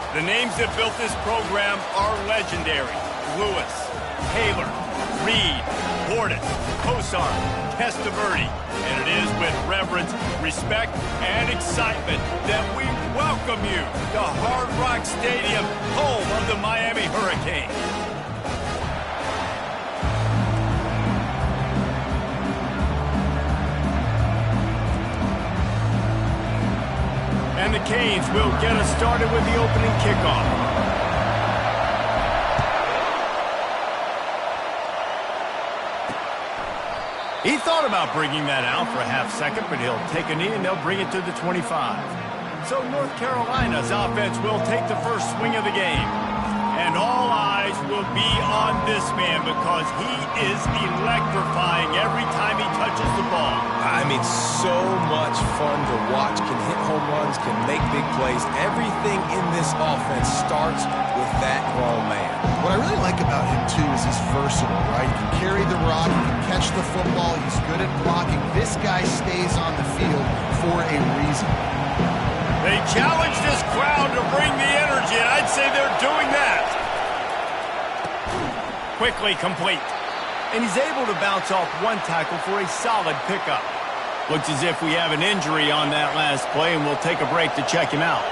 The names that built this program are legendary. Lewis, Taylor, Reed, Portis, Kosar, Testaverde. And it is with reverence, respect, and excitement that we welcome you to Hard Rock Stadium, home of the Miami Hurricanes. And the Canes will get us started with the opening kickoff. He thought about bringing that out for a half second, but he'll take a knee and they'll bring it to the 25. So North Carolina's offense will take the first swing of the game. And all eyes will be on this man because he is electrifying every time he touches the ball. I mean, so much fun to watch. Can hit home runs, can make big plays. Everything in this offense starts with that grown man. What I really like about him, too, is he's versatile, right? He can carry the rock, he can catch the football, he's good at blocking. This guy stays on the field for a reason. They challenge this crowd to bring the energy, and I'd say they're doing that. Quickly complete. And he's able to bounce off one tackle for a solid pickup. Looks as if we have an injury on that last play, and we'll take a break to check him out.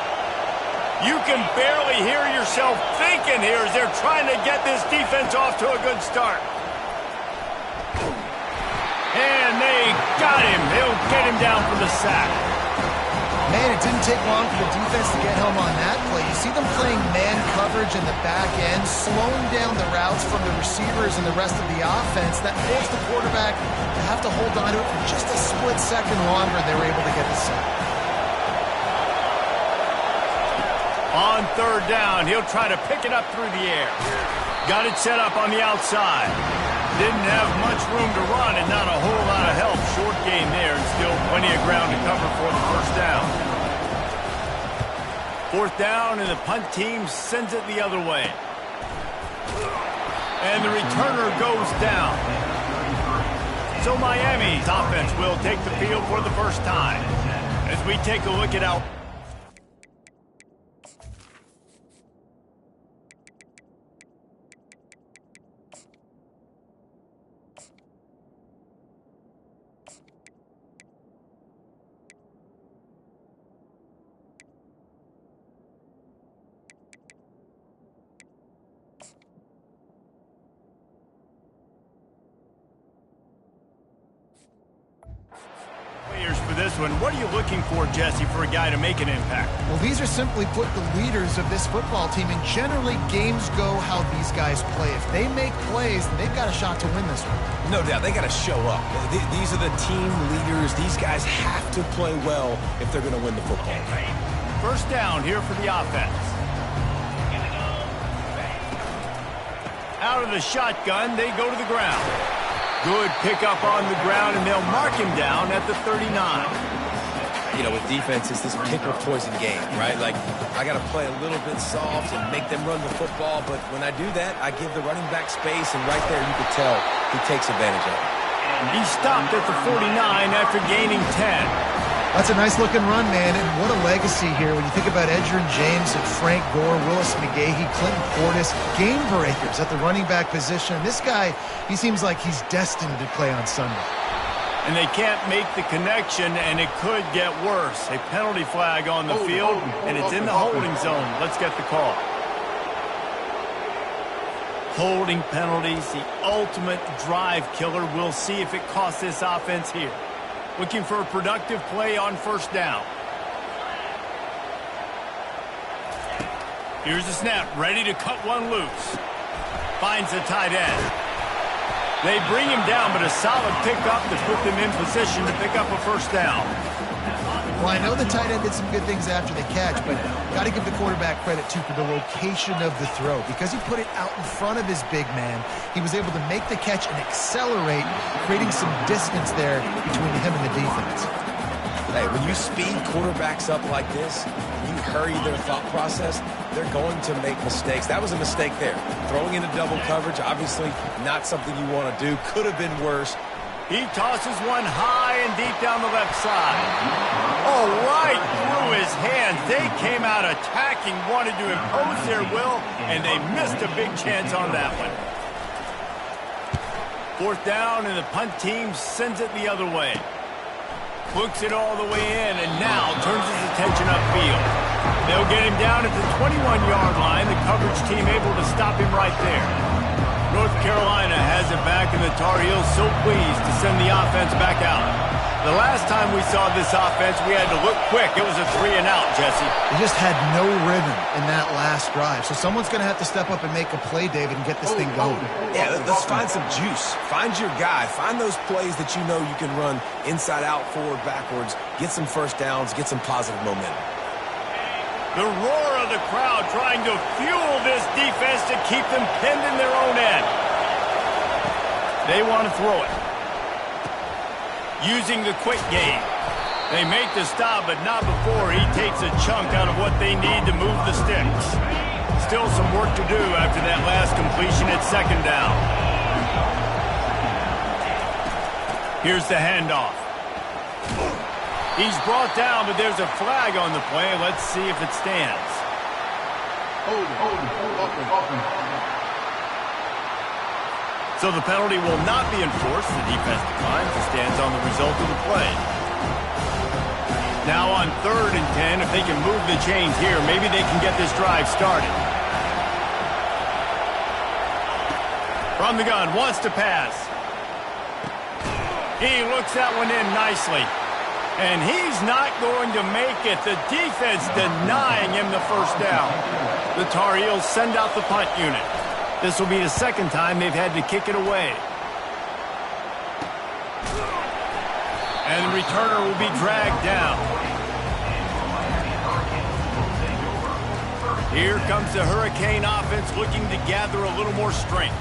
You can barely hear yourself thinking here as they're trying to get this defense off to a good start. And they got him. They'll get him down for the sack. Man, it didn't take long for the defense to get home on that play. You see them playing man coverage in the back end, slowing down the routes from the receivers and the rest of the offense. That forced the quarterback to have to hold on to it for just a split second longer. They were able to get the sack. On third down, he'll try to pick it up through the air. Got it set up on the outside. Didn't have much room to run and not a whole lot of help. Short game there and still plenty of ground to cover for the first down. Fourth down and the punt team sends it the other way. And the returner goes down. So Miami's offense will take the field for the first time. As we take a look at our for this one. What are you looking for, Jesse, for a guy to make an impact? Well, these are simply put the leaders of this football team, and generally games go how these guys play. If they make plays, then they've got a shot to win this one. No doubt, they got to show up. These are the team leaders. These guys have to play well if they're going to win the football. First down here for the offense. Out of the shotgun, they go to the ground. Good pickup on the ground, and they'll mark him down at the 39. You know, with defense, it's this pick or poison game, right? Like, I got to play a little bit soft and make them run the football, but when I do that, I give the running back space, and right there you can tell he takes advantage of it. He stopped at the 49 after gaining 10. That's a nice-looking run, man, and what a legacy here. When you think about Edgerrin James and Frank Gore, Willis McGahee, Clinton Portis, game breakers at the running back position. This guy, he seems like he's destined to play on Sunday. And they can't make the connection, and it could get worse. A penalty flag on the field, and it's in the holding zone. Let's get the call. Holding penalties, the ultimate drive killer. We'll see if it costs this offense here. Looking for a productive play on first down. Here's the snap, ready to cut one loose. Finds the tight end. They bring him down, but a solid pickup to put them in position to pick up a first down. Well, I know the tight end did some good things after the catch, but got to give the quarterback credit, too, for the location of the throw. Because he put it out in front of his big man, he was able to make the catch and accelerate, creating some distance there between him and the defense. Hey, when you speed quarterbacks up like this, you hurry their thought process, they're going to make mistakes. That was a mistake there. Throwing into double coverage, obviously not something you want to do. Could have been worse. He tosses one high and deep down the left side. Oh, right through his hands. They came out attacking, wanted to impose their will, and they missed a big chance on that one. 4th down, and the punt team sends it the other way. Hooks it all the way in, and now turns his attention upfield. They'll get him down at the 21-yard line. The coverage team able to stop him right there. North Carolina has it back, and the Tar Heels so pleased to send the offense back out. The last time we saw this offense, we had to look quick. It was a 3-and-out, Jesse. They just had no rhythm in that last drive. So someone's going to have to step up and make a play, David, and get this thing going. Yeah, let's find some juice. Find your guy. Find those plays that you know you can run inside out, forward, backwards. Get some first downs. Get some positive momentum. The roar of the crowd trying to fuel this defense to keep them pinned in their own end. They want to throw it. Using the quick game. They make the stop, but not before he takes a chunk out of what they need to move the sticks. Still some work to do after that last completion at 2nd down. Here's the handoff. He's brought down, but there's a flag on the play. Let's see if it stands. Hold it. So the penalty will not be enforced. The defense declines and stands on the result of the play. Now on 3rd and 10, if they can move the chains here, maybe they can get this drive started. From the gun, wants to pass. He looks that one in nicely. And he's not going to make it. The defense denying him the first down. The Tar Heels send out the punt unit. This will be the 2nd time they've had to kick it away. And the returner will be dragged down. Here comes the Hurricane offense looking to gather a little more strength.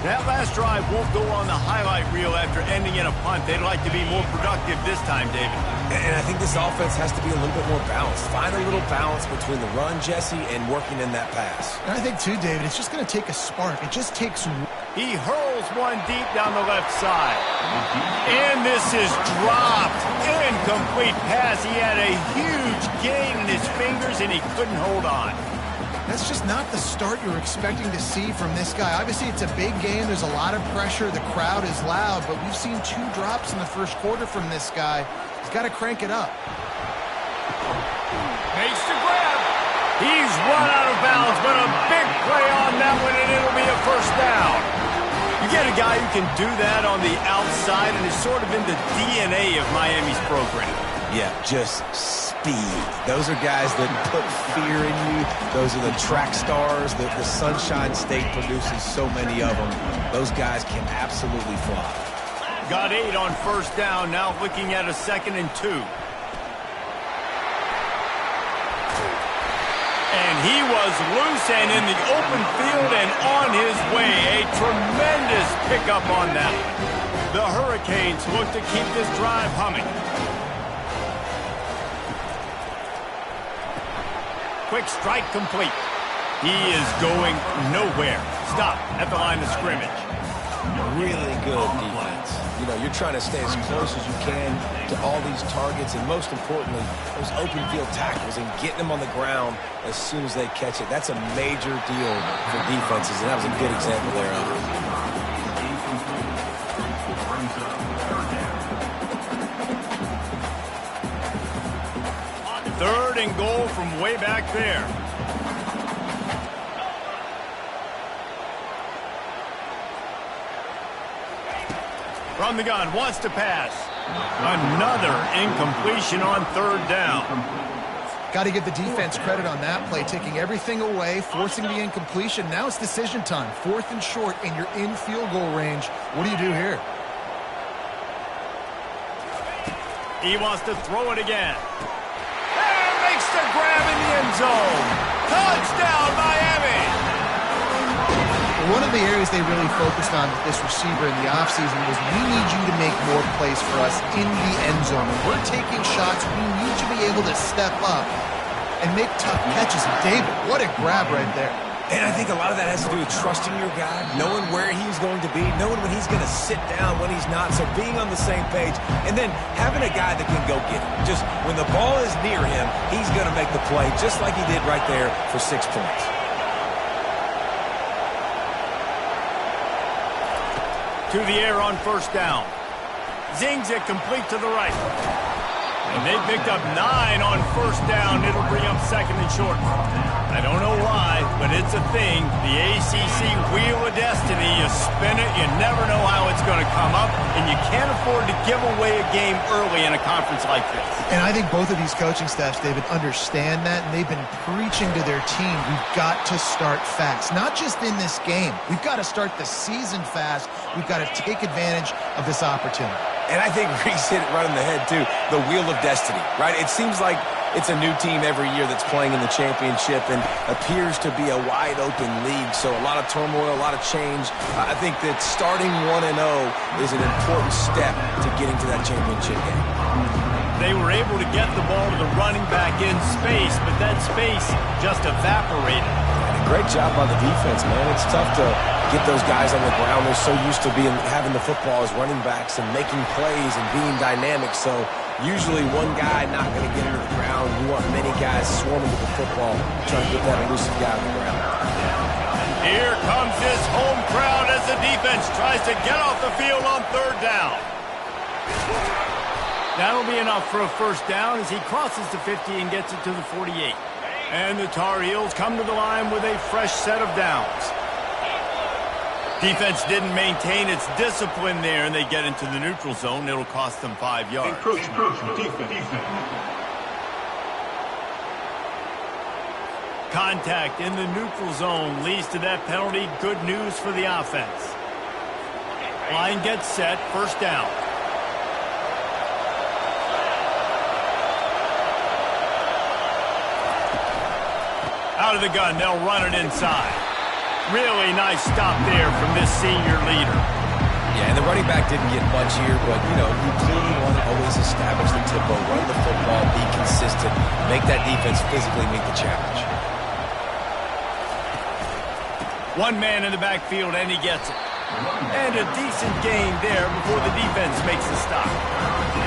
That last drive won't go on the highlight reel after ending in a punt. They'd like to be more productive this time, David. And I think this offense has to be a little bit more balanced. Find a little balance between the run, Jesse, and working in that pass. And I think, too, David, it's just going to take a spark. It just takes... He hurls one deep down the left side. And this is dropped. Incomplete pass. He had a huge gain in his fingers, and he couldn't hold on. That's just not the start you're expecting to see from this guy. Obviously, it's a big game. There's a lot of pressure. The crowd is loud, but we've seen 2 drops in the first quarter from this guy. He's got to crank it up. Makes the grab. He's run out of bounds, but a big play on that one, and it'll be a first down. You get a guy who can do that on the outside, and it's sort of in the DNA of Miami's program. Yeah, just speed. Those are guys that put fear in you. Those are the track stars. The Sunshine State produces so many of them. Those guys can absolutely fly. Got 8 on first down. Now looking at a 2nd and 2. And he was loose and in the open field and on his way. A tremendous pickup on that one. The Hurricanes look to keep this drive humming. Quick strike complete. He is going nowhere. Stop at the line of scrimmage. Really good defense. You know, you're trying to stay as close as you can to all these targets, and most importantly, those open field tackles and getting them on the ground as soon as they catch it. That's a major deal for defenses, and that was a good example there of it. 3rd and goal from way back there. From the gun, wants to pass. Another incompletion on 3rd down. Got to give the defense credit on that play, taking everything away, forcing the incompletion. Now it's decision time. 4th and short, and you're in field goal range. What do you do here? He wants to throw it again. And makes the grab in the end zone. Touchdown, Miami! One of the areas they really focused on with this receiver in the offseason was we need you to make more plays for us in the end zone. When we're taking shots, we need you to be able to step up and make tough catches. David, what a grab right there. And I think a lot of that has to do with trusting your guy, knowing where he's going to be, knowing when he's going to sit down, when he's not, so being on the same page, and then having a guy that can go get it. Just when the ball is near him, he's going to make the play, just like he did right there for 6 points. To the air on first down. Zings it complete to the right. And they picked up 9 on first down. It'll bring up second and short. I don't know why, but it's a thing. The ACC Wheel of Destiny, you spin it, you never know how it's going to come up, and you can't afford to give away a game early in a conference like this. And I think both of these coaching staffs, David, understand that, and they've been preaching to their team, we've got to start fast. Not just in this game. We've got to start the season fast. We've got to take advantage of this opportunity. And I think Reese hit it right on the head, too. The Wheel of Destiny, right? It seems like it's a new team every year that's playing in the championship and appears to be a wide-open league. So a lot of turmoil, a lot of change. I think that starting 1-0 is an important step to getting to that championship game. They were able to get the ball to the running back in space, but that space just evaporated. Great job by the defense, man. It's tough to get those guys on the ground. They're so used to having the football as running backs and making plays and being dynamic. So usually one guy not going to get into the ground. You want many guys swarming with the football, trying to get that elusive guy on the ground. Here comes this home crowd as the defense tries to get off the field on third down. That'll be enough for a first down as he crosses the 50 and gets it to the 48. And the Tar Heels come to the line with a fresh set of downs. Defense didn't maintain its discipline there, and they get into the neutral zone. It'll cost them 5 yards. Defense. Contact in the neutral zone leads to that penalty. Good news for the offense. Line gets set, first down. Out of the gun, they'll run it inside. Really nice stop there from this senior leader. Yeah, and the running back didn't get much here, but, you know, you clearly want to always establish the tempo, run the football, be consistent, make that defense physically meet the challenge. One man in the backfield, and he gets it. And a decent gain there before the defense makes the stop.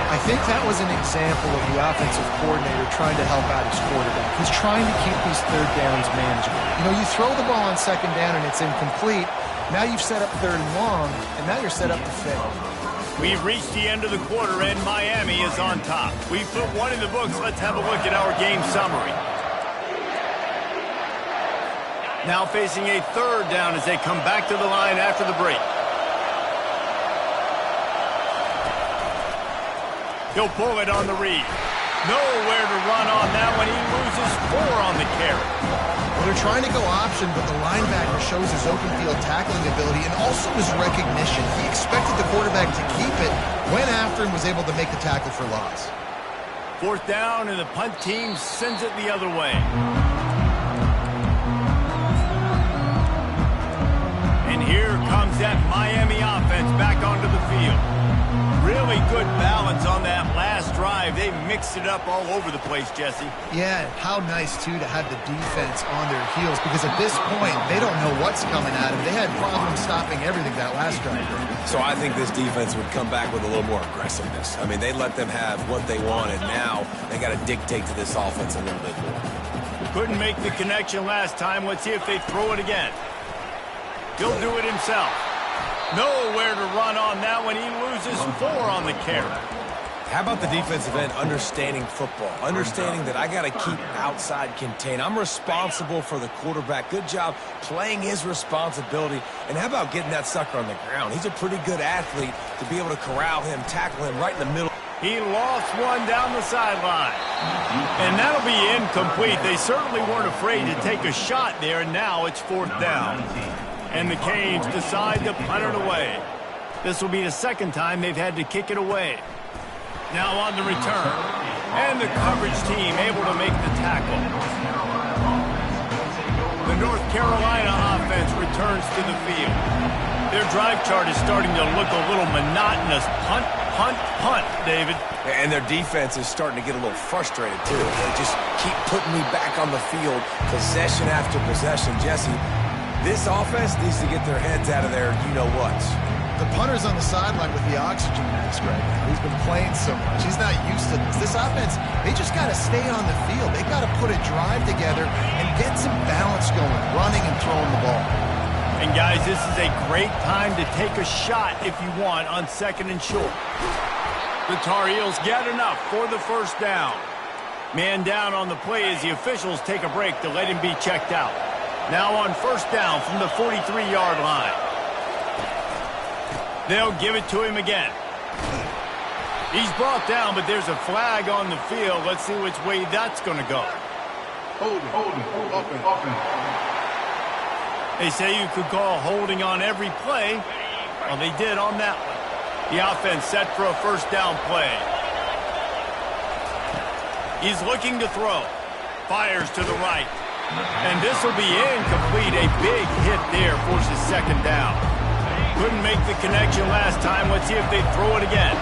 I think that was an example of the offensive coordinator trying to help out his quarterback. He's trying to keep these third downs manageable. You know, you throw the ball on second down and it's incomplete. Now you've set up third and long, and now you're set up to fail. We've reached the end of the quarter, and Miami is on top. We've put one in the books. Let's have a look at our game summary. Now facing a third down as they come back to the line after the break. He'll pull it on the read. Nowhere to run on that one. He loses 4 on the carry. Well, they're trying to go option, but the linebacker shows his open field tackling ability and also his recognition. He expected the quarterback to keep it, went after and was able to make the tackle for loss. Fourth down, and the punt team sends it the other way. And here comes that Miami offense back onto the field. Really good balance on that last drive. They mixed it up all over the place, Jesse. Yeah, how nice, too, to have the defense on their heels, because at this point, they don't know what's coming at them. They had problems stopping everything that last drive. So I think this defense would come back with a little more aggressiveness. I mean, they let them have what they wanted. Now they got to dictate to this offense a little bit more. Couldn't make the connection last time. Let's see if they throw it again. He'll do it himself. Nowhere to run on that one. He loses 4 on the carry. How about the defensive end understanding football, understanding that I got to keep outside contain. I'm responsible for the quarterback. Good job playing his responsibility. And how about getting that sucker on the ground? He's a pretty good athlete to be able to corral him, tackle him right in the middle. He lost one down the sideline. And that'll be incomplete. They certainly weren't afraid to take a shot there, and now it's fourth down. And the Canes decide to punt it away. This will be the second time they've had to kick it away. Now on the return. And the coverage team able to make the tackle. The North Carolina offense returns to the field. Their drive chart is starting to look a little monotonous. Punt, punt, punt, David. And their defense is starting to get a little frustrated, too. They just keep putting me back on the field, possession after possession. Jesse, this offense needs to get their heads out of there, you-know-what. The punter's on the sideline with the oxygen mask right now. He's been playing so much. He's not used to this. This offense, they just got to stay on the field. They got to put a drive together and get some balance going, running and throwing the ball. And guys, this is a great time to take a shot if you want on 2nd and short. The Tar Heels get enough for the first down. Man down on the play as the officials take a break to let him be checked out. Now on 1st down from the 43-yard line. They'll give it to him again. He's brought down, but there's a flag on the field. Let's see which way that's going to go. Holding. They say you could call holding on every play. Well, they did on that one. The offense set for a 1st down play. He's looking to throw. Fires to the right. And this will be incomplete. A big hit there forces 2nd down. Couldn't make the connection last time. Let's see if they throw it again.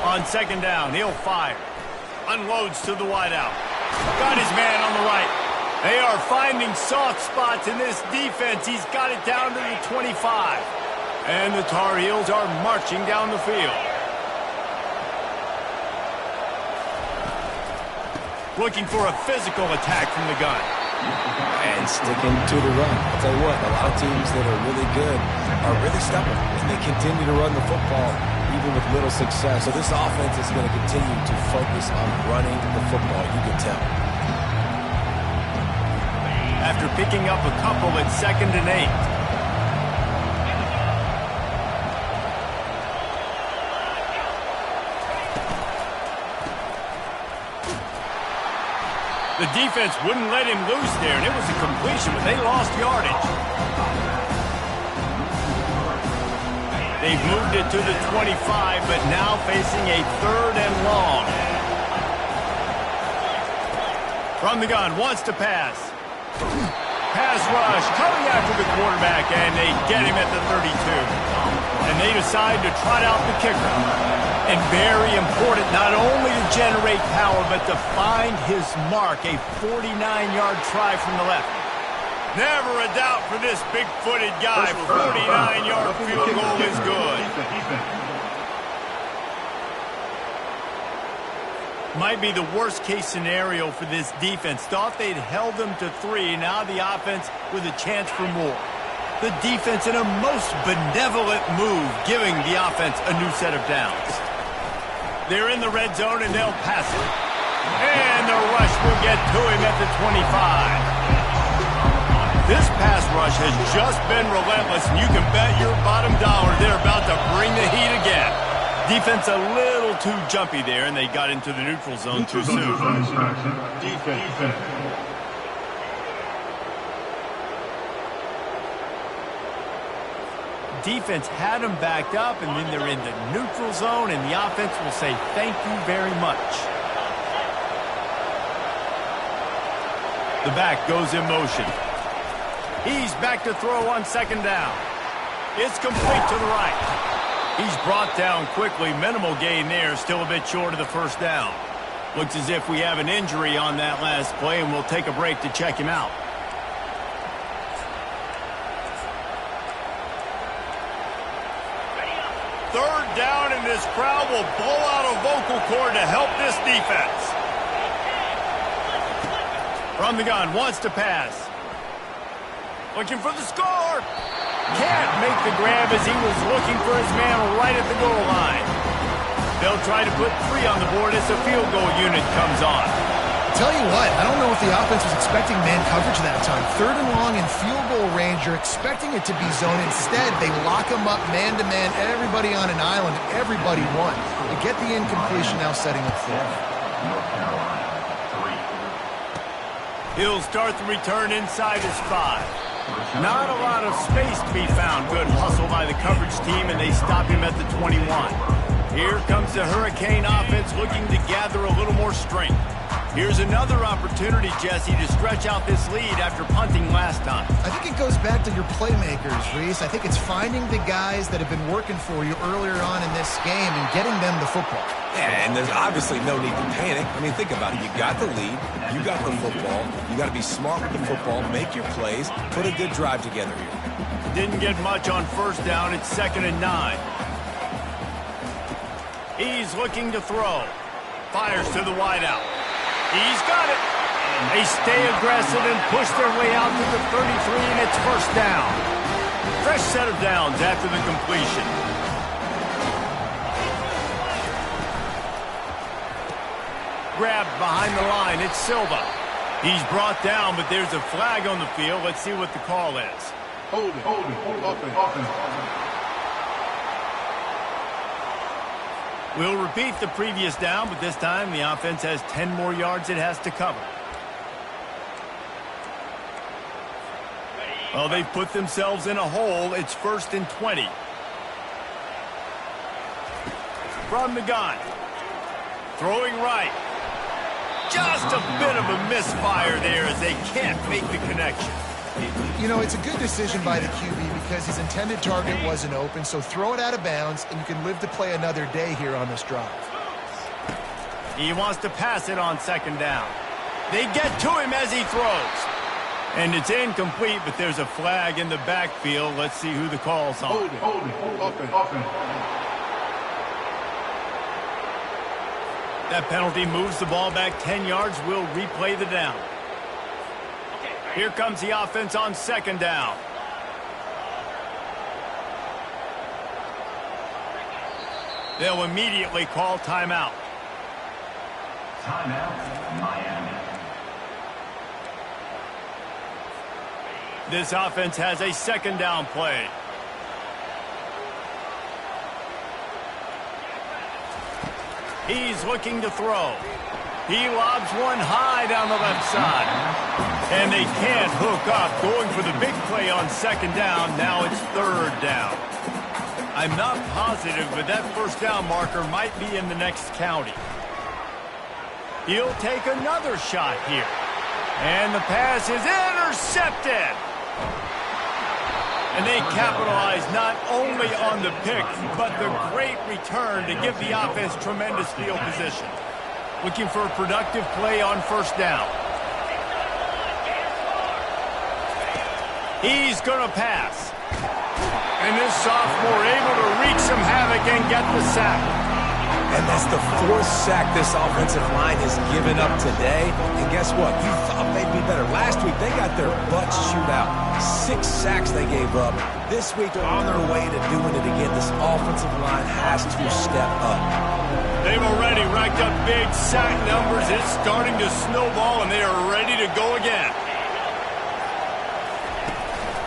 On 2nd down, he'll fire. Unloads to the wideout. Got his man on the right. They are finding soft spots in this defense. He's got it down to the 25. And the Tar Heels are marching down the field. Looking for a physical attack from the gun. And sticking to the run. I'll tell you what, a lot of teams that are really good are really stubborn, and they continue to run the football even with little success. So this offense is going to continue to focus on running the football, you can tell. After picking up a couple at 2nd and 8. The defense wouldn't let him loose there, and it was a completion, but they lost yardage. They've moved it to the 25, but now facing a 3rd and long. From the gun, wants to pass. Pass rush, coming after the quarterback, and they get him at the 32. And they decide to trot out the kicker. And very important, not only to generate power, but to find his mark, a 49-yard try from the left. Never a doubt for this big-footed guy. 49-yard field goal is good. Might be the worst-case scenario for this defense. Thought they'd held them to 3. Now the offense with a chance for more. The defense in a most benevolent move, giving the offense a new set of downs. They're in the red zone, and they'll pass it. And the rush will get to him at the 25. This pass rush has just been relentless, and you can bet your bottom dollar they're about to bring the heat again. Defense a little too jumpy there, and they got into the neutral zone too soon. Defense. Defense had them backed up, and then they're in the neutral zone, and the offense will say thank you very much. The back goes in motion. He's back to throw on 2nd down. It's complete to the right. He's brought down quickly. Minimal gain there, still a bit short of the 1st down. Looks as if we have an injury on that last play, and we'll take a break to check him out. Third down, and this crowd will blow out a vocal cord to help this defense. From the gun, wants to pass. Looking for the score. Can't make the grab as he was looking for his man right at the goal line. They'll try to put 3 on the board as the field goal unit comes on. Tell you what, I don't know if the offense was expecting man coverage that time. 3rd and long in field goal range, you're expecting it to be zone. Instead, they lock them up man-to-man, everybody on an island, everybody won. To get the incompletion, now setting up 4. He'll start the return inside his 5. Not a lot of space to be found. Good hustle by the coverage team, and they stop him at the 21. Here comes the Hurricane offense looking to gather a little more strength. Here's another opportunity, Jesse, to stretch out this lead after punting last time. I think it goes back to your playmakers, Reese. I think it's finding the guys that have been working for you earlier on in this game and getting them the football. Yeah, and there's obviously no need to panic. I mean, think about it. You got the lead. You got the football. You got to be smart with the football, make your plays, put a good drive together here. Didn't get much on first down. It's 2nd and 9. He's looking to throw. Fires to the wideout. He's got it. They stay aggressive and push their way out to the 33, and it's first down. Fresh set of downs after the completion. Grabbed behind the line. It's Silva. He's brought down, but there's a flag on the field. Let's see what the call is. Hold it. Offense. We'll repeat the previous down, but this time the offense has 10 more yards it has to cover. Well, they've put themselves in a hole. It's 1st and 20. From the gun. Throwing right. Just a bit of a misfire there as they can't make the connection. You know, it's a good decision by the QB because his intended target wasn't open, so throw it out of bounds, and you can live to play another day here on this drive. He wants to pass it on 2nd down. They get to him as he throws. And it's incomplete, but there's a flag in the backfield. Let's see who the call's on. Hold it. Offense. That penalty moves the ball back 10 yards. We'll replay the down. Here comes the offense on 2nd down. They'll immediately call timeout. Timeout, Miami. This offense has a 2nd down play. He's looking to throw. He lobs one high down the left side. And they can't hook up. Going for the big play on 2nd down. Now it's 3rd down. I'm not positive, but that first down marker might be in the next county. He'll take another shot here. And the pass is intercepted. And they capitalize not only on the pick, but the great return to give the offense tremendous field position. Looking for a productive play on 1st down. He's going to pass. And this sophomore able to wreak some havoc and get the sack. And that's the 4th sack this offensive line has given up today. And guess what? You thought they'd be better. Last week, they got their butts chewed out. 6 sacks they gave up. This week, they're on their way to doing it again. This offensive line has to step up. They've already racked up big sack numbers. It's starting to snowball, and they are ready to go again.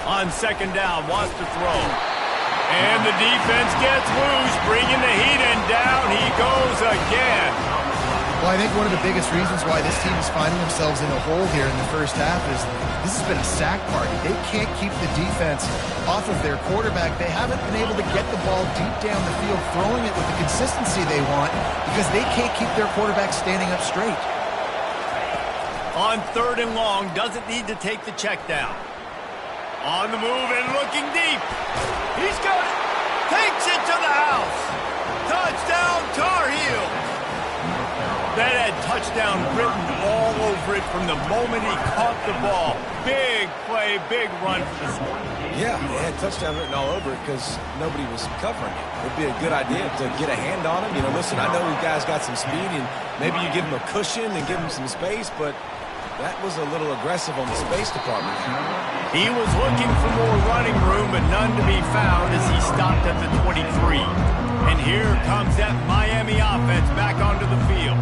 On 2nd down, wants to throw. And the defense gets loose, bringing the heat, and down he goes again. Well, I think one of the biggest reasons why this team is finding themselves in a hole here in the first half is this has been a sack party. They can't keep the defense off of their quarterback. They haven't been able to get the ball deep down the field, throwing it with the consistency they want because they can't keep their quarterback standing up straight. On 3rd and long, doesn't need to take the check down. On the move and looking deep. He's got it. Takes it to the house. Touchdown, Tar Heel. That had touchdown written all over it from the moment he caught the ball. Big play, big run for the score. Yeah, they had touchdown written all over it because nobody was covering it. It would be a good idea to get a hand on him. You know, listen, I know these guys got some speed, and maybe you give him a cushion and give him some space, but that was a little aggressive on the space department. He was looking for more running room, but none to be found as he stopped at the 23. And here comes that Miami offense back onto the field.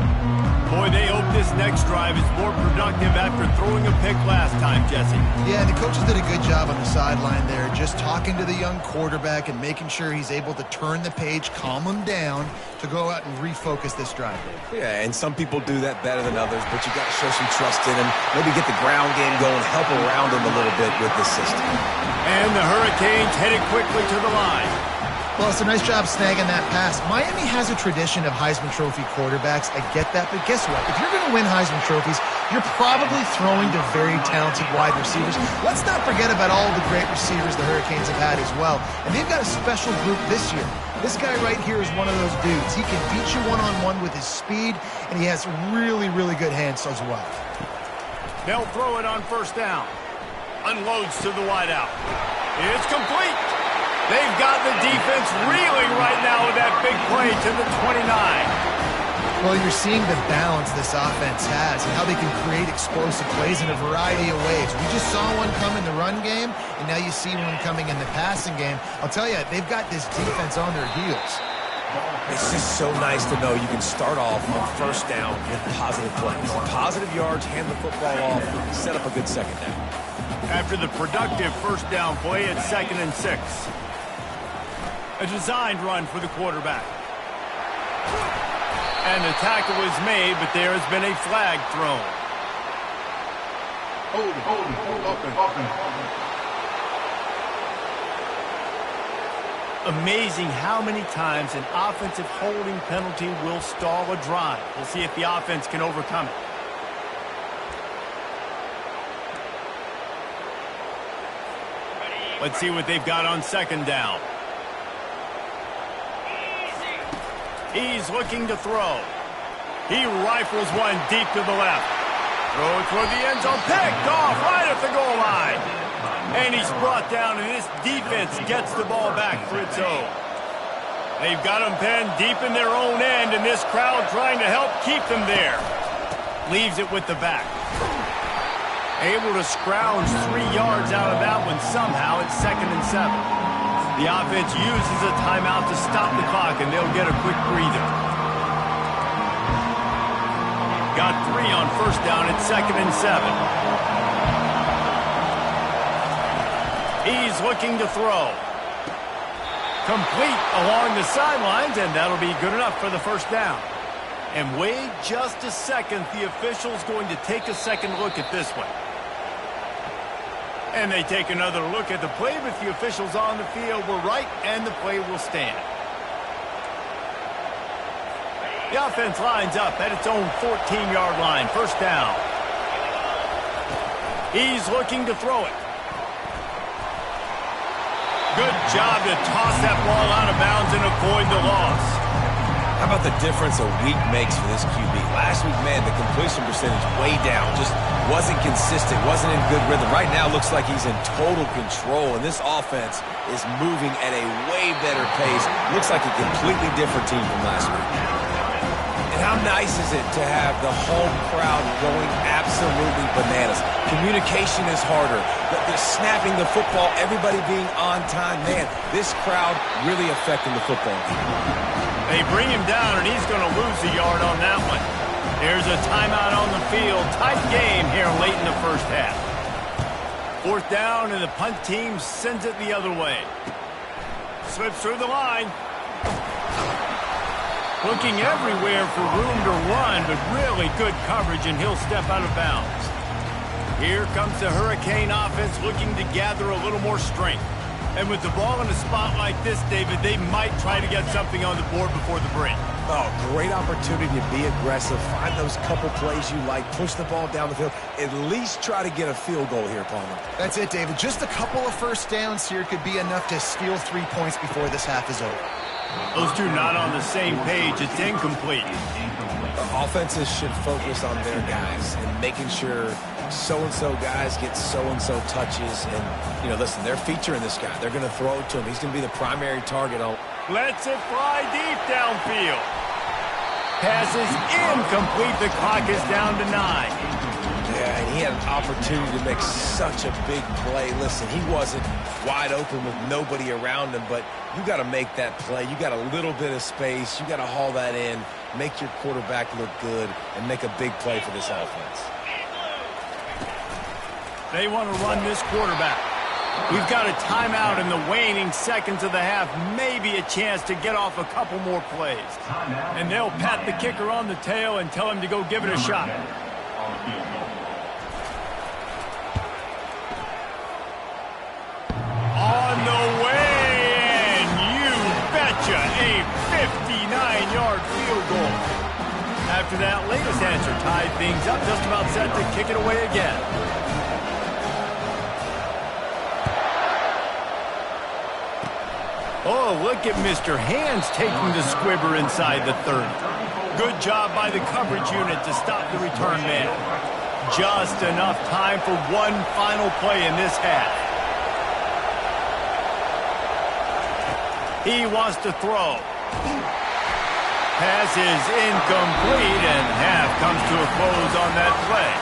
Boy, they hope this next drive is more productive after throwing a pick last time, Jesse. Yeah, and the coaches did a good job on the sideline there, just talking to the young quarterback and making sure he's able to turn the page, calm him down to go out and refocus this drive. Yeah, and some people do that better than others, but you got to show some trust in him, maybe get the ground game going, help around him a little bit with the system. And the Hurricanes headed quickly to the line. Well, it's a nice job snagging that pass. Miami has a tradition of Heisman Trophy quarterbacks. I get that, but guess what? If you're going to win Heisman Trophies, you're probably throwing to very talented wide receivers. Let's not forget about all the great receivers the Hurricanes have had as well. And they've got a special group this year. This guy right here is one of those dudes. He can beat you one-on-one with his speed, and he has really, really good hands as well. They'll throw it on first down. Unloads to the wideout. It's complete. They've got the defense reeling right now with that big play to the 29. Well, you're seeing the balance this offense has and how they can create explosive plays in a variety of ways. We just saw one come in the run game, and now you see one coming in the passing game. I'll tell you, they've got this defense on their heels. It's just so nice to know you can start off on first down with positive plays. Positive yards, hand the football off, set up a good second down. After the productive first down play, it's 2nd and 6. A designed run for the quarterback. And the tackle is made, but there has been a flag thrown. Amazing how many times an offensive holding penalty will stall a drive. We'll see if the offense can overcome it. Let's see what they've got on 2nd down. He's looking to throw. He rifles one deep to the left. Throws for the end zone. Picked off right at the goal line. And he's brought down, and this defense gets the ball back for its own. They've got him penned deep in their own end, and this crowd trying to help keep them there. Leaves it with the back. Able to scrounge 3 yards out of that one somehow. It's 2nd and 7. The offense uses a timeout to stop the clock, and they'll get a quick breather. Got 3 on first down. It's 2nd and 7. He's looking to throw. Complete along the sidelines, and that'll be good enough for the first down. And wait just a second. The official's going to take a second look at this one. And they take another look at the play, but the officials on the field were right, and the play will stand. The offense lines up at its own 14-yard line. First down. He's looking to throw it. Good job to toss that ball out of bounds and avoid the loss. How about the difference a week makes for this QB? Last week, man, the completion percentage way down. Just wasn't consistent, wasn't in good rhythm. Right now, looks like he's in total control, and this offense is moving at a way better pace. Looks like a completely different team from last week. And how nice is it to have the home crowd going absolutely bananas? Communication is harder. They're snapping the football, everybody being on time. Man, this crowd really affecting the football game. They bring him down, and he's going to lose a yard on that one. There's a timeout on the field. Tight game here late in the first half. 4th down, and the punt team sends it the other way. Slips through the line. Looking everywhere for room to run, but really good coverage, and he'll step out of bounds. Here comes the Hurricane offense looking to gather a little more strength. And with the ball in a spot like this, David, they might try to get something on the board before the break. Oh, great opportunity to be aggressive. Find those couple plays you like. Push the ball down the field. At least try to get a field goal here, Palmer. That's it, David. Just a couple of first downs here could be enough to steal 3 points before this half is over. Those two not on the same page. It's incomplete. Offenses should focus on their guys and making sure so-and-so guys get so-and-so touches. And, you know, listen, they're featuring this guy. They're going to throw it to him. He's going to be the primary target. Lets it fly deep downfield. Passes incomplete. The clock is down to 9. Yeah, and he had an opportunity to make such a big play. Listen, he wasn't wide open with nobody around him, but you got to make that play. You got a little bit of space. You got to haul that in, make your quarterback look good, and make a big play for this offense. They want to run this quarterback. We've got a timeout in the waning seconds of the half. Maybe a chance to get off a couple more plays. And they'll pat the kicker on the tail and tell him to go give it a shot. On the way, and you things up, just about set to kick it away again. Oh, look at Mr. Hands taking the squibber inside the 30. Good job by the coverage unit to stop the return man. Just enough time for one final play in this half. He wants to throw. Pass is incomplete, and half comes to a close on that play.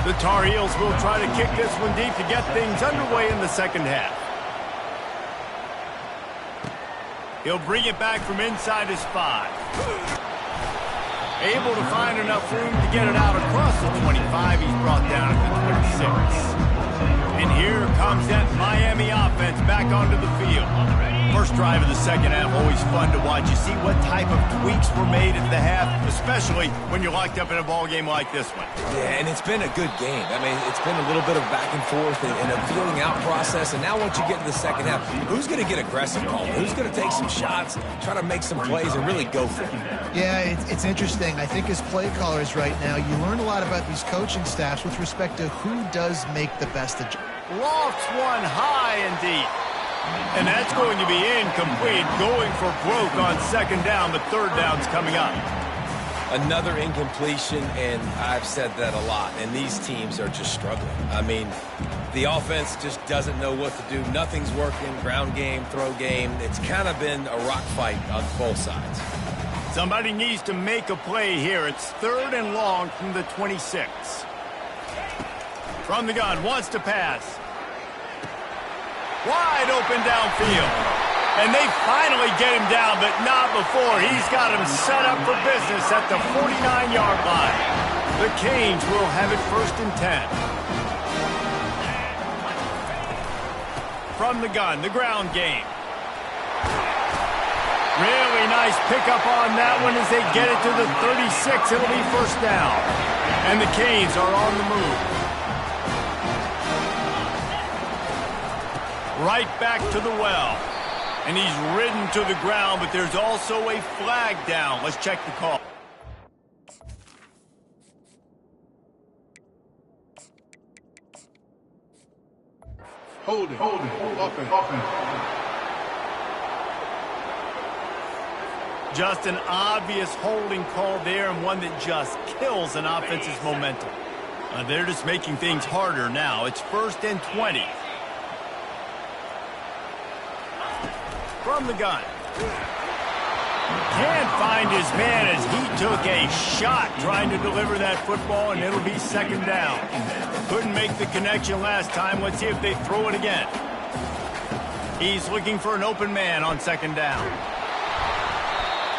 The Tar Heels will try to kick this one deep to get things underway in the second half. He'll bring it back from inside his 5. Able to find enough room to get it out across the 25. He's brought down at the 26. And here comes that Miami offense back onto the field. First drive of the second half, always fun to watch. You see what type of tweaks were made at the half, especially when you're locked up in a ball game like this one. Yeah, and it's been a good game. I mean, it's been a little bit of back and forth and a feeling out process. And now once you get to the second half, who's going to get aggressive, Colin? Who's going to take some shots, try to make some plays, and really go for it? Yeah, it's interesting. I think as play callers right now, you learn a lot about these coaching staffs with respect to who does make the best adjustment. Lofts one high and deep. And that's going to be incomplete, going for broke on second down, but third down's coming up. Another incompletion, and I've said that a lot, and these teams are just struggling. I mean, the offense just doesn't know what to do. Nothing's working, ground game, throw game. It's kind of been a rock fight on both sides. Somebody needs to make a play here. It's 3rd and long from the 26. From the gun, wants to pass. Wide open downfield. And they finally get him down, but not before. He's got him set up for business at the 49-yard line. The Canes will have it 1st and 10. From the gun, the ground game. Really nice pickup on that one as they get it to the 36. It'll be 1st down. And the Canes are on the move. Right back to the well. And he's ridden to the ground, but there's also a flag down. Let's check the call. Hold it, offense. Just an obvious holding call there, and one that just kills an offense's momentum. They're just making things harder now. It's 1st and 20. From the gun. Can't find his man as he took a shot trying to deliver that football, and it'll be 2nd down. Couldn't make the connection last time. Let's see if they throw it again. He's looking for an open man on 2nd down.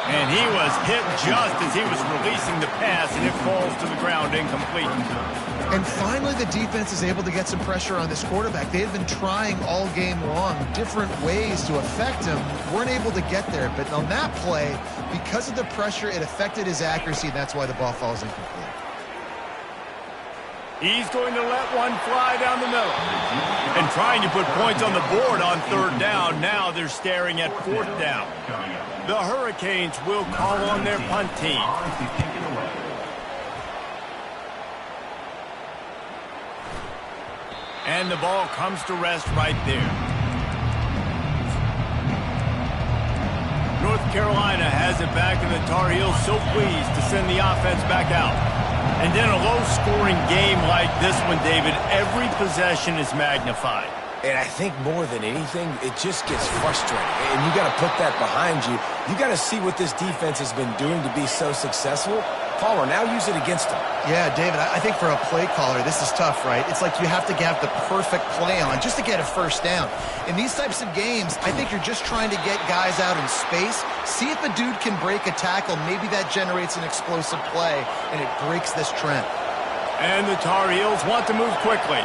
And he was hit just as he was releasing the pass, and it falls to the ground incomplete. And finally, the defense is able to get some pressure on this quarterback. They had been trying all game long different ways to affect him. Weren't able to get there. But on that play, because of the pressure, it affected his accuracy, and that's why the ball falls incomplete. He's going to let one fly down the middle. And trying to put points on the board on 3rd down. Now they're staring at 4th down. The Hurricanes will call on their punt team. And the ball comes to rest right there. North Carolina has it back, and the Tar Heels so pleased to send the offense back out. And in a low-scoring game like this one, David, every possession is magnified. And I think more than anything, it just gets frustrating. And you got to put that behind you. You got to see what this defense has been doing to be so successful. Caller, now use it against them. Yeah, David, I think for a play caller, this is tough, right? It's like you have to have the perfect play on just to get a 1st down. In these types of games, I think you're just trying to get guys out in space, see if a dude can break a tackle. Maybe that generates an explosive play, and it breaks this trend. And the Tar Heels want to move quickly.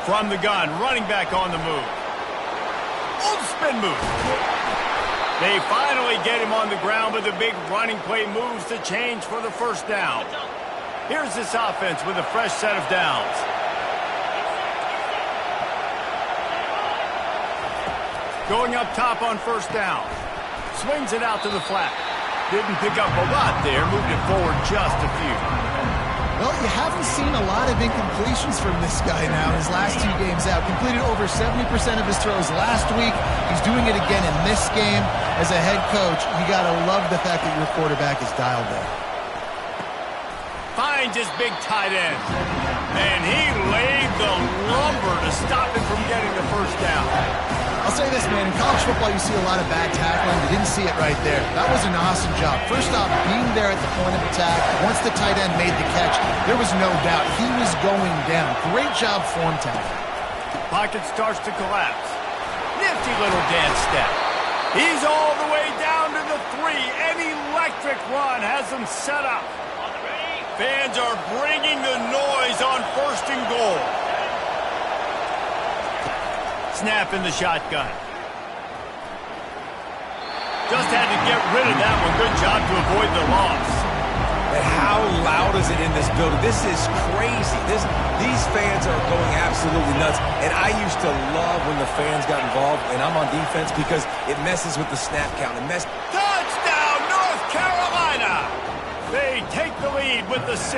From the gun, running back on the move. Oh, spin move. They finally get him on the ground, but the big running play moves the change for the 1st down. Here's this offense with a fresh set of downs. Going up top on first down. Swings it out to the flat. Didn't pick up a lot there. Moved it forward just a few. Well, you haven't seen a lot of incompletions from this guy now his last 2 games out. Completed over 70% of his throws last week. He's doing it again in this game. As a head coach, you got to love the fact that your quarterback is dialed in. Finds his big tight end. And he laid the lumber to stop him from getting the first down. I'll say this, man. In college football, you see a lot of bad tackling. You didn't see it right there. That was an awesome job. First off, being there at the point of attack. Once the tight end made the catch, there was no doubt he was going down. Great job form tackling. Pocket starts to collapse. Nifty little dance step. He's all the way down to the 3. An electric run has him set up. Fans are bringing the noise on first and goal. Snap in the shotgun. Just had to get rid of that one. Good job to avoid the loss. And how loud is it in this building? This is crazy. These fans are going absolutely nuts. And I used to love when the fans got involved, and I'm on defense because it messes with the snap count. Touchdown, North Carolina! They take the lead with the 6.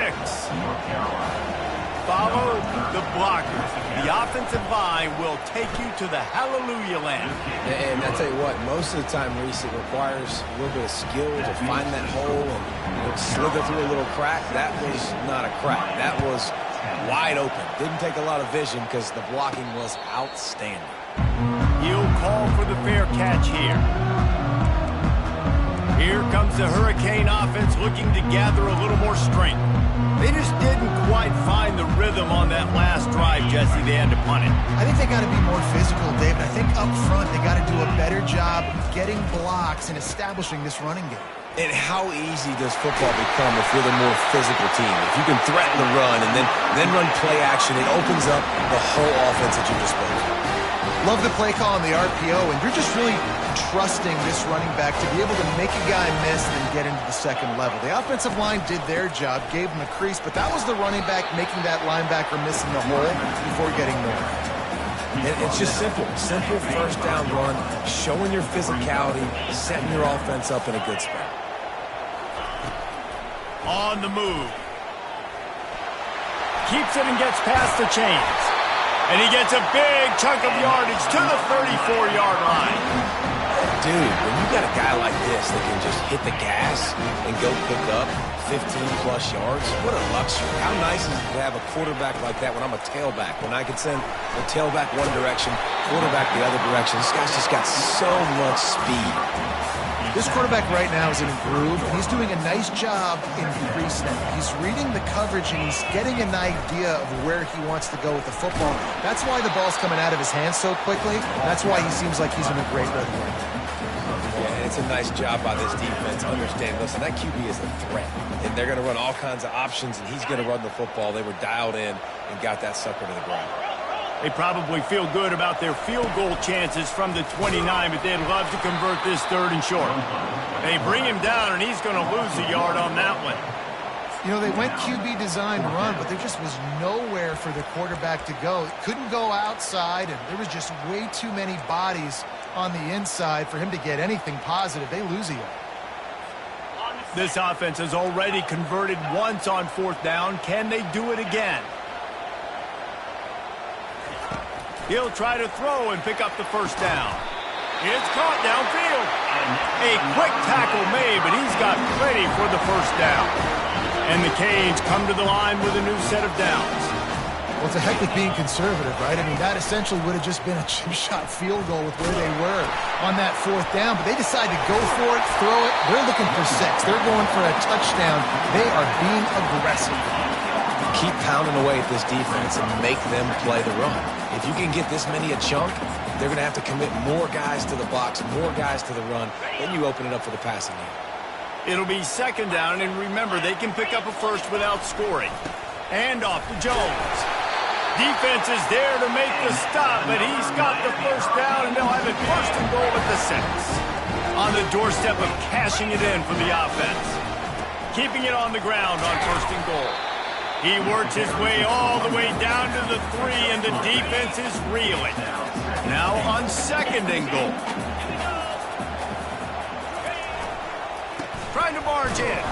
Follow the blockers. The offensive line will take you to the hallelujah land. And I tell you what, most of the time, Reese, it requires a little bit of skill to find that hole and slither through a little crack. That was not a crack. That was wide open. Didn't take a lot of vision because the blocking was outstanding. He'll call for the fair catch here. Here comes the Hurricane offense looking to gather a little more strength. They just didn't quite find the rhythm on that last drive, Jesse. They had to punt it. I think they got to be more physical, David. I think up front they got to do a better job getting blocks and establishing this running game. And how easy does football become if you're the more physical team? If you can threaten the run and then run play action, it opens up the whole offense at your disposal. Love the play call on the RPO, and you're just really trusting this running back to be able to make a guy miss and then get into the second level. The offensive line did their job, gave him a crease, but that was the running back making that linebacker miss in the hole before getting more. And it's just simple first down run, showing your physicality, setting your offense up in a good spot. On the move. Keeps it and gets past the chains. And he gets a big chunk of yardage to the 34-yard line. Dude, when you got a guy like this that can just hit the gas and go pick up 15-plus yards, what a luxury. How nice is it to have a quarterback like that when I'm a tailback, when I can send the tailback one direction, quarterback the other direction. This guy's just got so much speed. This quarterback right now is in a groove, and he's doing a nice job in pre-snap. He's reading the coverage, and he's getting an idea of where he wants to go with the football. That's why the ball's coming out of his hands so quickly. That's why he seems like he's in a great rhythm right now. Yeah, it's a nice job by this defense. Understand, listen, that QB is a threat, and they're going to run all kinds of options, and he's going to run the football. They were dialed in and got that sucker to the ground. They probably feel good about their field goal chances from the 29, but they'd love to convert this 3rd and short. They bring him down, and he's going to lose a yard on that one. You know, they went QB design run, but there just was nowhere for the quarterback to go. It couldn't go outside, and there was just way too many bodies on the inside for him to get anything positive. They lose a yard. This offense has already converted once on 4th down. Can they do it again? He'll try to throw and pick up the first down. It's caught downfield. A quick tackle made, but he's got plenty for the first down. And the Canes come to the line with a new set of downs. Well, it's a heck with being conservative, right? I mean, that essentially would have just been a chip shot field goal with where they were on that 4th down. But they decide to go for it, throw it. They're looking for 6. They're going for a touchdown. They are being aggressive. Keep pounding away at this defense and make them play the run. If you can get this many a chunk, they're going to have to commit more guys to the box, more guys to the run. Then you open it up for the passing game. It'll be 2nd down, and remember, they can pick up a first without scoring. And off to Jones. Defense is there to make the stop, but he's got the first down, and they'll have it 1st and goal at the 6. On the doorstep of cashing it in for the offense. Keeping it on the ground on 1st and goal. He works his way all the way down to the 3, and the defense is reeling. Now on 2nd and goal. Trying to barge in.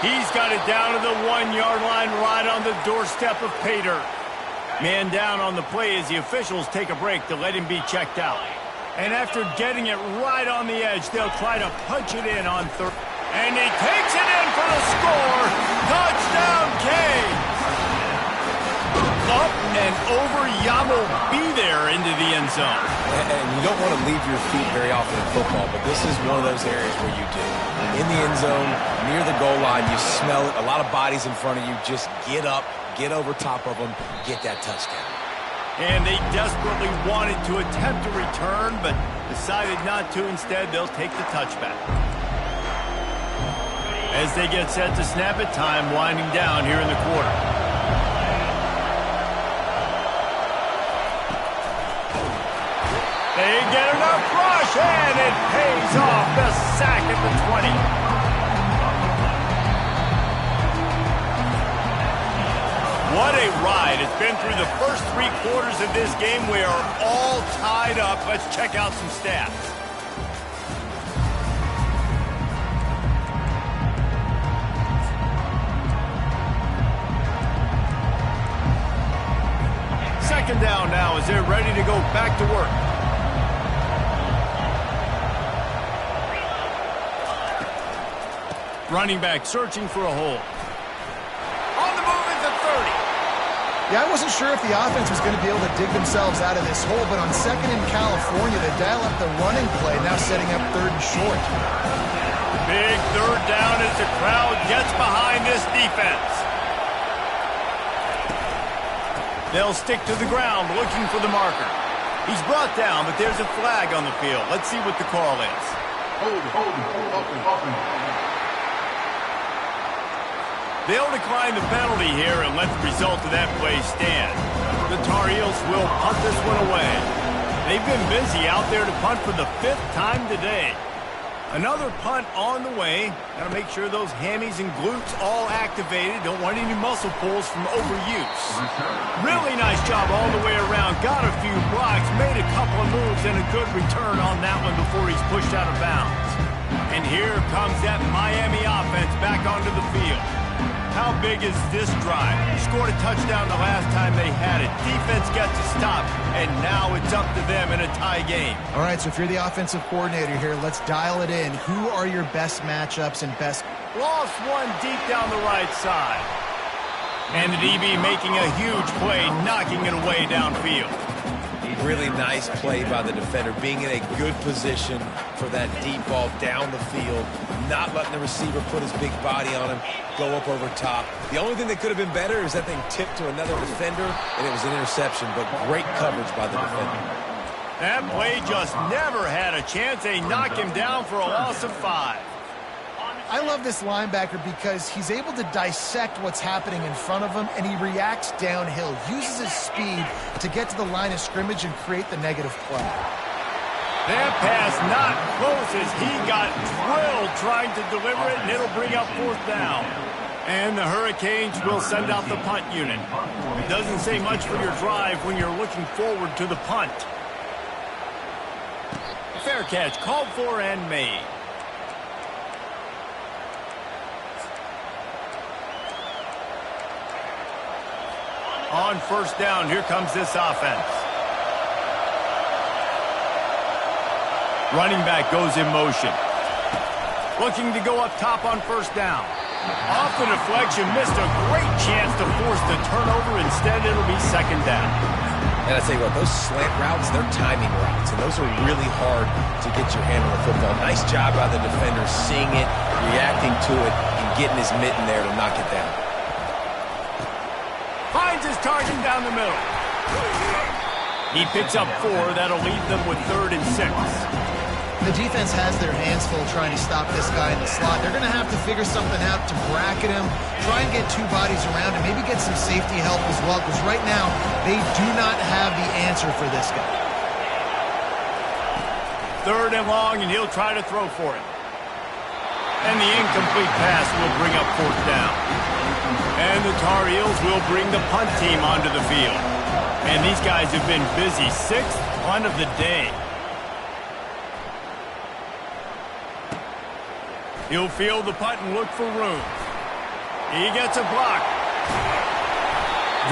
He's got it down to the 1-yard line right on the doorstep of pay dirt. Man down on the play as the officials take a break to let him be checked out. And after getting it right on the edge, they'll try to punch it in on 3rd. And he takes it in for the score. Touchdown, Canes. Up and over, Yamo be there into the end zone. And you don't want to leave your feet very often in football, but this is one of those areas where you do. In the end zone, near the goal line, you smell it. A lot of bodies in front of you. Just get up, get over top of them, get that touchdown. And they desperately wanted to attempt a return, but decided not to. Instead, they'll take the touchback. As they get set to snap it, time winding down here in the quarter. They get enough rush, and it pays off. The sack at the 20. What a ride. It's been through the first 3 quarters of this game. We are all tied up. Let's check out some stats. Second down now as they're ready to go back to work. Running back searching for a hole. On the move at the 30. Yeah, I wasn't sure if the offense was going to be able to dig themselves out of this hole, but on 2nd in California, they dial up the running play, now setting up 3rd and short. Big 3rd down as the crowd gets behind this defense. They'll stick to the ground looking for the marker. He's brought down, but there's a flag on the field. Let's see what the call is. Hold it. They'll decline the penalty here and let the result of that play stand. The Tar Heels will punt this one away. They've been busy out there to punt for the 5th time today. Another punt on the way. Got to make sure those hammies and glutes all activated. Don't want any muscle pulls from overuse. Really nice job all the way around. Got a few blocks, made a couple of moves, and a good return on that one before he's pushed out of bounds. And here comes that Miami offense back onto the field. How big is this drive? Scored a touchdown the last time they had it. Defense gets a stop, and now it's up to them in a tie game. All right, so if you're the offensive coordinator here, let's dial it in. Who are your best matchups and best... Lost one deep down the right side. And the DB making a huge play, knocking it away downfield. Really nice play by the defender, being in a good position for that deep ball down the field, not letting the receiver put his big body on him, go up over top. The only thing that could have been better is that thing tipped to another defender, and it was an interception, but great coverage by the defender. That play just never had a chance. They knock him down for a loss of 5. I love this linebacker because he's able to dissect what's happening in front of him, and he reacts downhill, uses his speed to get to the line of scrimmage and create the negative play. That pass not close as he got drilled trying to deliver it, and it'll bring up 4th down. And the Hurricanes will send out the punt unit. It doesn't say much for your drive when you're looking forward to the punt. Fair catch called for and made. On 1st down, here comes this offense. Running back goes in motion. Looking to go up top on 1st down. Off the deflection, missed a great chance to force the turnover. Instead, it'll be 2nd down. And I tell you what, those slant routes, they're timing routes, and those are really hard to get your hand on the football. Nice job by the defender seeing it, reacting to it, and getting his mitten there to knock it down. Finds his target down the middle. He picks up 4. That'll leave them with 3rd and 6. The defense has their hands full trying to stop this guy in the slot. They're going to have to figure something out to bracket him, try and get 2 bodies around him, maybe get some safety help as well, because right now they do not have the answer for this guy. 3rd and long, and he'll try to throw for it. And the incomplete pass will bring up 4th down. And the Tar Heels will bring the punt team onto the field. And these guys have been busy. 6th punt of the day. He'll field the punt and look for room. He gets a block.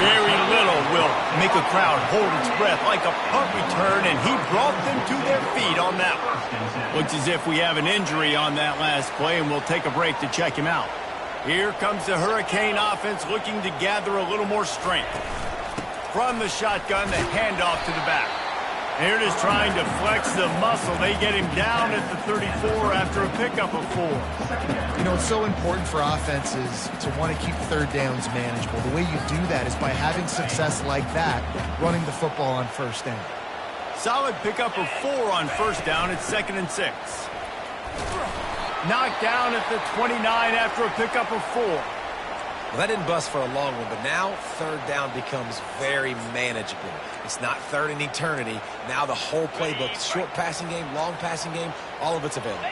Very little will make a crowd hold its breath like a punt return, and he brought them to their feet on that one. Looks as if we have an injury on that last play, and we'll take a break to check him out. Here comes the Hurricane offense looking to gather a little more strength. From the shotgun, the handoff to the back. They're just trying to flex the muscle. They get him down at the 34 after a pickup of 4. You know, it's so important for offenses to want to keep third downs manageable. The way you do that is by having success like that, running the football on first down. Solid pickup of 4 on first down. It's 2nd and 6. Knocked down at the 29 after a pickup of 4. Well, that didn't bust for a long one, but now third down becomes very manageable. It's not third in eternity. Now the whole playbook, short passing game, long passing game, all of it's available.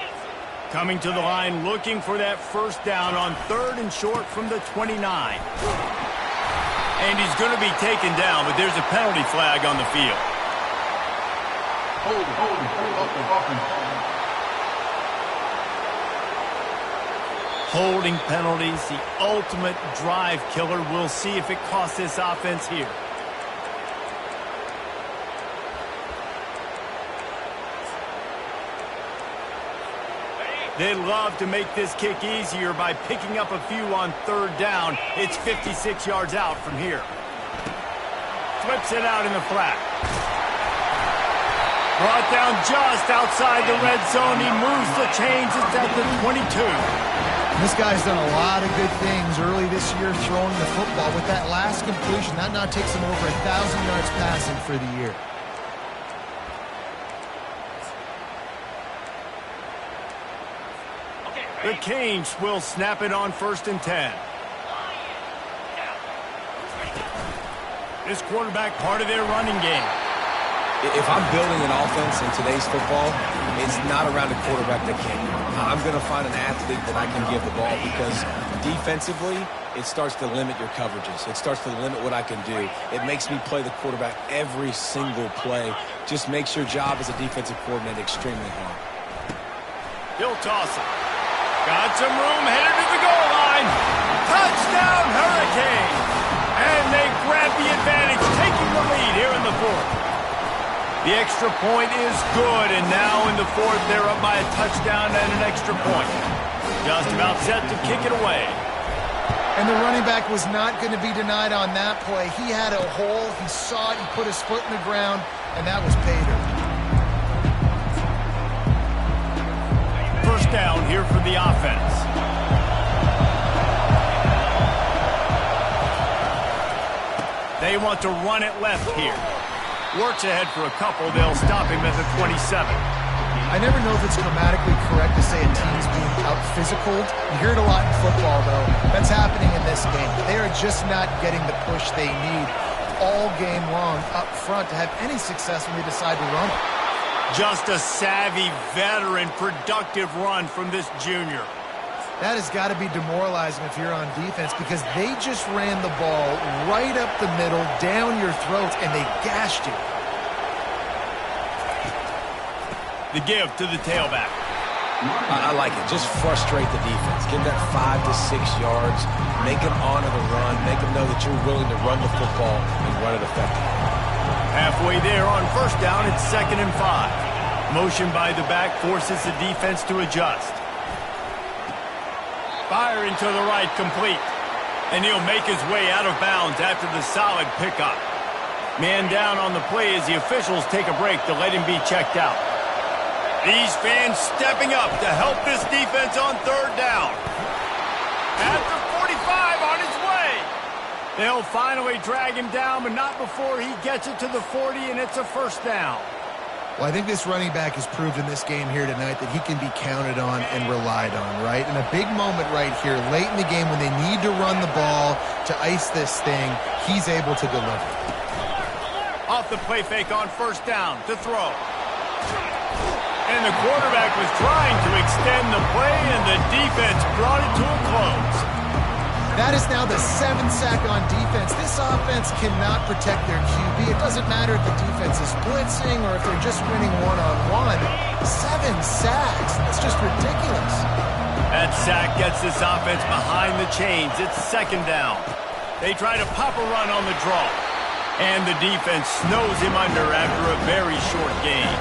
Coming to the line, looking for that first down on 3rd and short from the 29. And he's going to be taken down, but there's a penalty flag on the field. Hold it. Holding penalties, the ultimate drive killer. We'll see if it costs this offense here. They'd love to make this kick easier by picking up a few on 3rd down. It's 56 yards out from here. Flips it out in the flat. Brought down just outside the red zone. He moves the chains. It's at the 22. This guy's done a lot of good things early this year throwing the football. With that last completion, that now takes him over 1,000 yards passing for the year. The Canes will snap it on 1st and 10. This quarterback part of their running game. If I'm building an offense in today's football, it's not around a quarterback that can. I'm going to find an athlete that I can give the ball because defensively, it starts to limit your coverages. It starts to limit what I can do. It makes me play the quarterback every single play. Just makes your job as a defensive coordinator extremely hard. He'll toss it. Got some room, headed to the goal line. Touchdown, Hurricane! And they grab the advantage, taking the lead here in the 4th. The extra point is good, and now in the 4th, they're up by a touchdown and an extra point. Just about set to kick it away. And the running back was not going to be denied on that play. He had a hole, he saw it, he put his foot in the ground, and that was pay dirt. First down here for the offense. They want to run it left here. Works ahead for a couple. They'll stop him at the 27. I never know if it's grammatically correct to say a team's being out-physicaled. You hear it a lot in football, though. That's happening in this game. They are just not getting the push they need all game long up front to have any success when they decide to run it. Just a savvy, veteran, productive run from this junior. That has got to be demoralizing if you're on defense because they just ran the ball right up the middle, down your throats, and they gashed you. The give to the tailback. I like it. Just frustrate the defense. Give that 5 to 6 yards. Make them honor the run. Make them know that you're willing to run the football and run it effectively. Halfway there on first down, it's 2nd and 5. Motion by the back forces the defense to adjust. Firing to the right, complete. And he'll make his way out of bounds after the solid pickup. Man down on the play as the officials take a break to let him be checked out. These fans stepping up to help this defense on 3rd down. At the 45 on his way. They'll finally drag him down, but not before he gets it to the 40, and it's a first down. Well, I think this running back has proved in this game here tonight that he can be counted on and relied on, right? And a big moment right here, late in the game when they need to run the ball to ice this thing, he's able to deliver. Off the play fake on first down to throw. And the quarterback was trying to extend the play, and the defense brought it to a close. That is now the 7th sack on defense. This offense cannot protect their QB. It doesn't matter if the defense is blitzing or if they're just winning one-on-one. 7 sacks. That's just ridiculous. That sack gets this offense behind the chains. It's 2nd down. They try to pop a run on the draw. And the defense snows him under after a very short gain.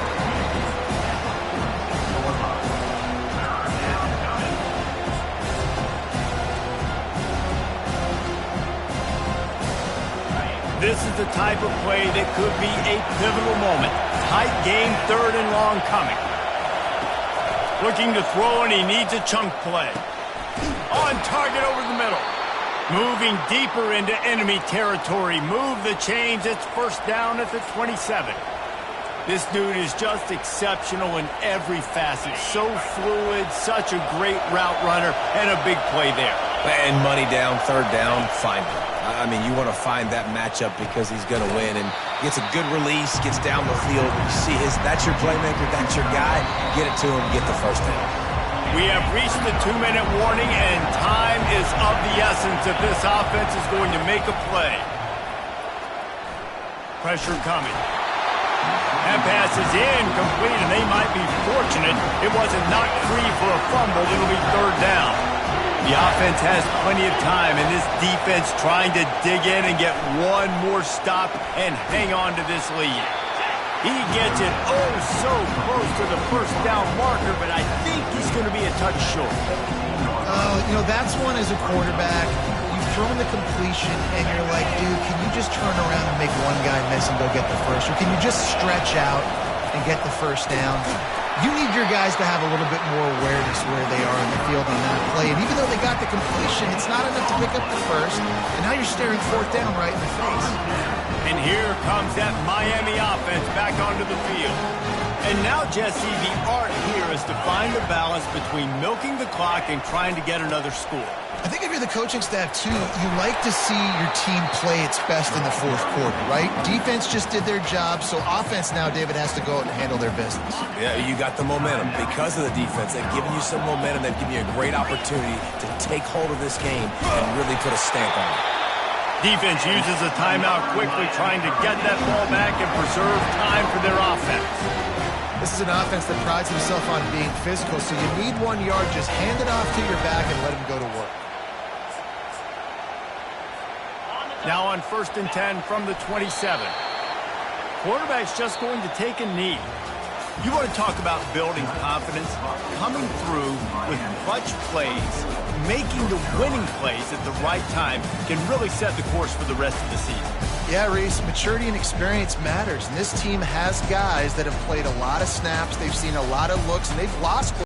This is the type of play that could be a pivotal moment. Tight game, 3rd and long coming. Looking to throw, and he needs a chunk play. On target over the middle. Moving deeper into enemy territory. Move the chains. It's 1st down at the 27. This dude is just exceptional in every facet. So fluid, such a great route runner, and a big play there. And money down, 3rd down, find him. I mean, you want to find that matchup because he's going to win, and gets a good release, gets down the field. You see that's your playmaker, that's your guy. Get it to him, get the 1st down. We have reached the 2-minute warning, and time is of the essence if this offense is going to make a play. Pressure coming. That pass is incomplete, and they might be fortunate it wasn't knocked free for a fumble. It'll be 3rd down. The offense has plenty of time, and this defense trying to dig in and get one more stop and hang on to this lead. He gets it so close to the 1st down marker, but I think he's going to be a touch short. That's one as a quarterback. You've thrown the completion, and you're like, dude, can you just turn around and make one guy miss and go get the 1st? Or can you just stretch out and get the 1st down? You need your guys to have a little bit more awareness where they are in the field on that play. And even though they got the completion, it's not enough to pick up the 1st. And now you're staring 4th down right in the face. And here comes that Miami offense back onto the field. And now, Jesse, the art here is to find the balance between milking the clock and trying to get another score. I think if you're the coaching staff, too, you like to see your team play its best in the 4th quarter, right? Defense just did their job, so offense now, David, has to go out and handle their business. Yeah, you got the momentum. Because of the defense, they've given you some momentum. They've given you a great opportunity to take hold of this game and really put a stamp on it. Defense uses a timeout quickly, trying to get that ball back and preserve time for their offense. This is an offense that prides himself on being physical, so you need 1 yard, just hand it off to your back and let him go to work. Now on 1st and 10 from the 27. Quarterback's just going to take a knee. You want to talk about building confidence? Coming through with clutch plays, making the winning plays at the right time can really set the course for the rest of the season. Yeah, Reese, maturity and experience matters, and this team has guys that have played a lot of snaps, they've seen a lot of looks, and they've lost